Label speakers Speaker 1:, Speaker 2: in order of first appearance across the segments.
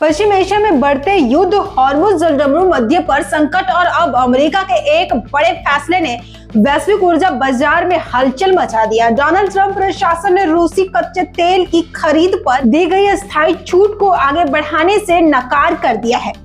Speaker 1: पश्चिम Asia में बढ़ते युद्ध, हॉर्मुज़ जलडमरू मध्य पर संकट और अब अमेरिका के एक बड़े फैसले ने वैश्विक ऊर्जा बाजार में हलचल मचा दिया। डोनाल्ड ट्रंप प्रशासन ने रूसी कच्चे तेल की खरीद पर दी गई अस्थायी छूट को आगे बढ़ाने से नकार कर दिया है।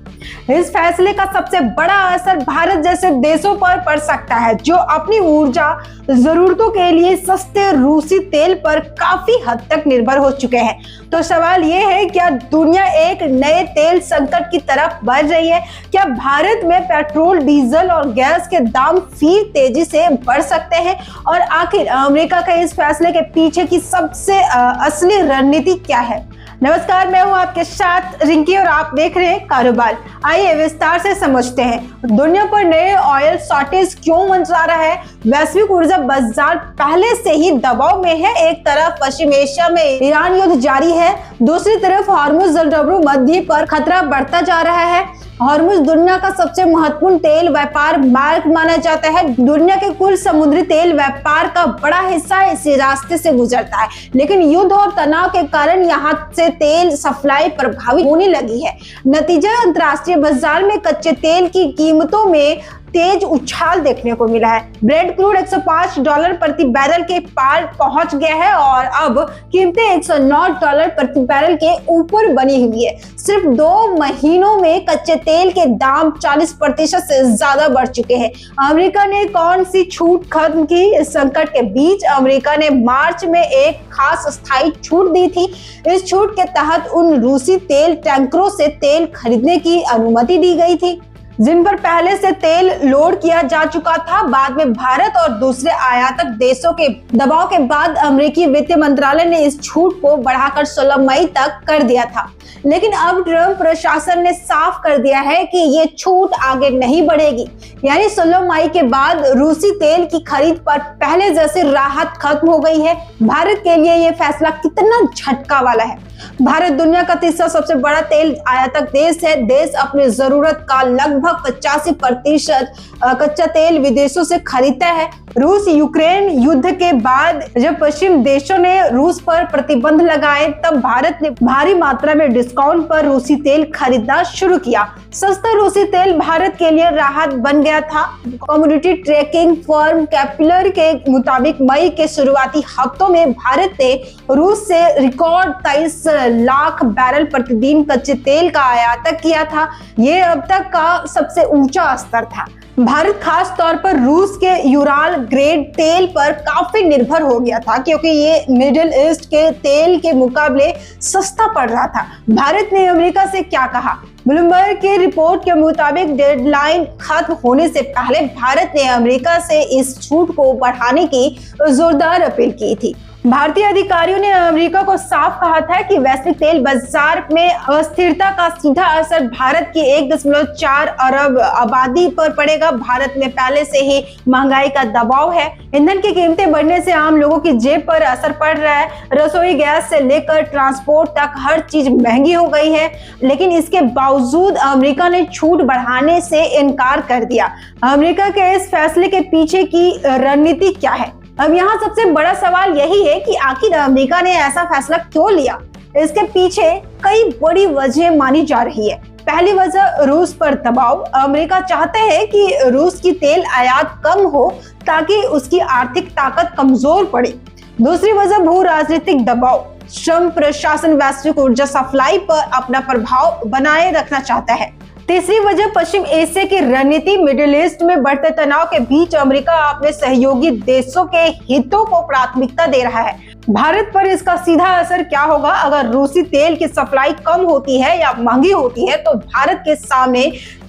Speaker 1: इस फैसले का सबसे बड़ा असर भारत जैसे देशों पर पड़ सकता है, जो अपनी ऊर्जा जरूरतों के लिए सस्ते रूसी तेल पर काफी हद तक निर्भर हो चुके हैं। तो सवाल ये है, क्या दुनिया एक नए तेल संकट की तरफ बढ़ रही है? क्या भारत में पेट्रोल, डीजल और गैस के दाम फिर तेजी से बढ़ सकते हैं? और आखिर अमेरिका के इस फैसले के पीछे की सबसे असली रणनीति क्या है? नमस्कार, मैं हूं आपके साथ रिंकी और आप देख रहे हैं कारोबार। आइए विस्तार से समझते हैं दुनिया पर नए ऑयल शॉर्टेज क्यों मंडरा रहा है। वैश्विक ऊर्जा बाजार पहले से ही दबाव में है। एक तरफ पश्चिम एशिया में ईरान युद्ध जारी है, दूसरी तरफ हॉर्मुज़ जलडमरू मध्य पर खतरा बढ़ता जा रहा है। हॉर्मुज़ दुनिया का सबसे महत्वपूर्ण तेल व्यापार मार्ग माना जाता है। दुनिया के कुल समुद्री तेल व्यापार का बड़ा हिस्सा इसी रास्ते से गुजरता है, लेकिन युद्ध और तनाव के कारण यहाँ से तेल सप्लाई प्रभावित होने लगी है। नतीजा, अंतर्राष्ट्रीय बाजार में कच्चे तेल की कीमतों में तेज उछाल देखने को मिला है। ब्रेंट क्रूड $105 प्रति बैरल के पार पहुंच गया है और अब कीमतें $109 प्रति बैरल के ऊपर बनी हुई है। सिर्फ 2 महीनों में कच्चे तेल के दाम 40% से ज्यादा बढ़ चुके हैं। अमेरिका ने कौन सी छूट खत्म की? इस संकट के बीच अमेरिका ने मार्च में एक खास अस्थायी छूट दी थी। इस छूट के तहत उन रूसी तेल टैंकरों से तेल खरीदने की अनुमति दी गई थी जिन पर पहले से तेल लोड किया जा चुका था। बाद में भारत और दूसरे आयातक देशों के दबाव के बाद अमेरिकी वित्त मंत्रालय ने इस छूट को बढ़ाकर 16 मई तक कर दिया था, लेकिन अब ट्रंप प्रशासन ने साफ कर दिया है कि ये छूट आगे नहीं बढ़ेगी। यानी 16 मई के बाद रूसी तेल की खरीद पर पहले जैसी राहत खत्म हो गई है। भारत के लिए ये फैसला कितना झटका वाला है। भारत दुनिया का तीसरा सबसे बड़ा तेल आयातक देश है। देश अपनी जरूरत का लगभग 85% कच्चा तेल विदेशों से खरीदता है। रूस यूक्रेन युद्ध के बाद जब पश्चिम देशों ने रूस पर प्रतिबंध लगाए, तब भारत ने भारी मात्रा में डिस्काउंट पर रूसी तेल खरीदना शुरू किया। सस्ता रूसी तेल भारत के लिए राहत बन गया था। कमोडिटी ट्रैकिंग फर्म कैपिलर के मुताबिक मई के शुरुआती हफ्तों में भारत ने रूस से रिकॉर्ड 23 लाख बैरल प्रतिदिन कच्चे तेल का आयात किया था। ये अब तक का सबसे ऊंचा स्तर था। भारत खास तौर पर रूस के यूराल ग्रेड तेल पर काफी निर्भर हो गया था, क्योंकि ये मिडिल ईस्ट के तेल के मुकाबले सस्ता पड़ रहा था। भारत ने अमेरिका से क्या कहा? ब्लूमबर्ग की रिपोर्ट के मुताबिक डेडलाइन खत्म होने से पहले भारत ने अमेरिका से इस छूट को बढ़ाने की जोरदार अपील की थी। भारतीय अधिकारियों ने अमेरिका को साफ कहा था कि वैश्विक तेल बाजार में अस्थिरता का सीधा असर भारत की 1.4 अरब आबादी पर पड़ेगा। भारत में पहले से ही महंगाई का दबाव है। ईंधन की कीमतें बढ़ने से आम लोगों की जेब पर असर पड़ रहा है। रसोई गैस से लेकर ट्रांसपोर्ट तक हर चीज महंगी हो गई है, लेकिन इसके बावजूद अमेरिका ने छूट बढ़ाने से इनकार कर दिया। अमेरिका के इस फैसले के पीछे की रणनीति क्या है? अब यहाँ सबसे बड़ा सवाल यही है कि आखिर अमेरिका ने ऐसा फैसला क्यों लिया। इसके पीछे कई बड़ी वजह मानी जा रही है। पहली वजह, रूस पर दबाव। अमेरिका चाहते हैं कि रूस की तेल आयात कम हो ताकि उसकी आर्थिक ताकत कमजोर पड़े। दूसरी वजह, भू राजनीतिक दबाव। ट्रंप प्रशासन वैश्विक ऊर्जा सप्लाई पर अपना प्रभाव बनाए रखना चाहता है। तीसरी वजह, पश्चिम एशिया की रणनीति। मिडिल ईस्ट में बढ़ते तनाव के बीच अमेरिका अपने सहयोगी देशों के हितों को प्राथमिकता दे रहा है। भारत पर इसका सीधा असर क्या होगा? अगर रूसी तेल की सप्लाई कम होती है या महंगी होती है, तो भारत के सामने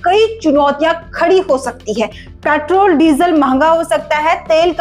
Speaker 1: कई चुनौतियां खड़ी हो सकती है। पेट्रोल, डीजल महंगा हो सकता है। तेल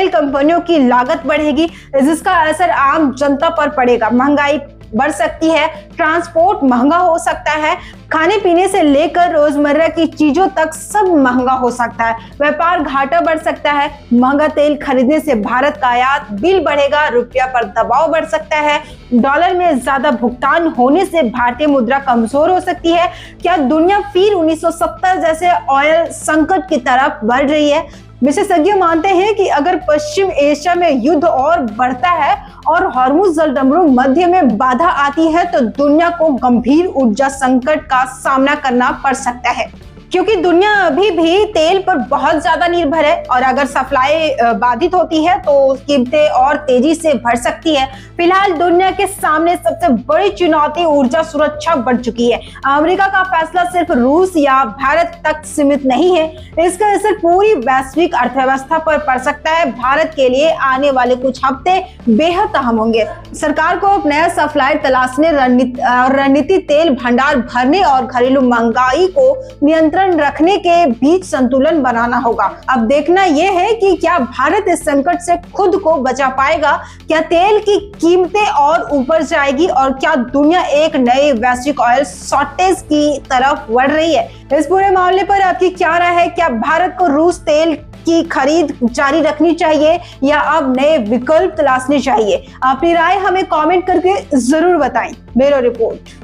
Speaker 1: कंपनियों की लागत बढ़ेगी, जिसका असर आम जनता पर पड़ेगा। महंगाई बढ़ सकती है। ट्रांसपोर्ट महंगा हो सकता है। खाने पीने से लेकर रोजमर्रा की चीजों तक सब महंगा हो सकता है। व्यापार घाटा बढ़ सकता है। महंगा तेल खरीदने से भारत का आयात बिल बढ़ेगा। रुपया पर दबाव बढ़ सकता है। डॉलर में ज्यादा भुगतान होने से भारतीय मुद्रा कमजोर हो सकती है। क्या दुनिया फिर 1970 जैसे ऑयल संकट की तरफ बढ़ रही है? विशेषज्ञ मानते हैं कि अगर पश्चिम एशिया में युद्ध और बढ़ता है और हॉर्मुज जलडमरू मध्य में बाधा आती है तो दुनिया को गंभीर ऊर्जा संकट का सामना करना पड़ सकता है, क्योंकि दुनिया अभी भी तेल पर बहुत ज्यादा निर्भर है और अगर सप्लाई बाधित होती है तो कीमतें और तेजी से बढ़ सकती है। फिलहाल दुनिया के सामने सबसे बड़ी चुनौती ऊर्जा सुरक्षा बढ़ चुकी है। अमेरिका का फैसला सिर्फ रूस या भारत तक सीमित नहीं है, इसका असर पूरी वैश्विक अर्थव्यवस्था पर पड़ सकता है। भारत के लिए आने वाले कुछ हफ्ते बेहद अहम होंगे। सरकार को अब नया सप्लाई तलाशने, रणनीति, तेल भंडार भरने और घरेलू महंगाई को नियंत्रण रखने के बीच संतुलन बनाना होगा। अब देखना यह है कि क्या भारत इस संकट से खुद को बचा पाएगा, क्या तेल की कीमतें और ऊपर जाएगी और क्या दुनिया एक नए वैश्विक ऑयल शॉर्टेज की तरफ बढ़ रही है। इस पूरे मामले पर आपकी क्या राय है? क्या भारत को रूस तेल की खरीद जारी रखनी चाहिए या अब नए विकल्प तलाशने चाहिए? अपनी राय हमें कमेंट करके जरूर बताएं। Bureau report.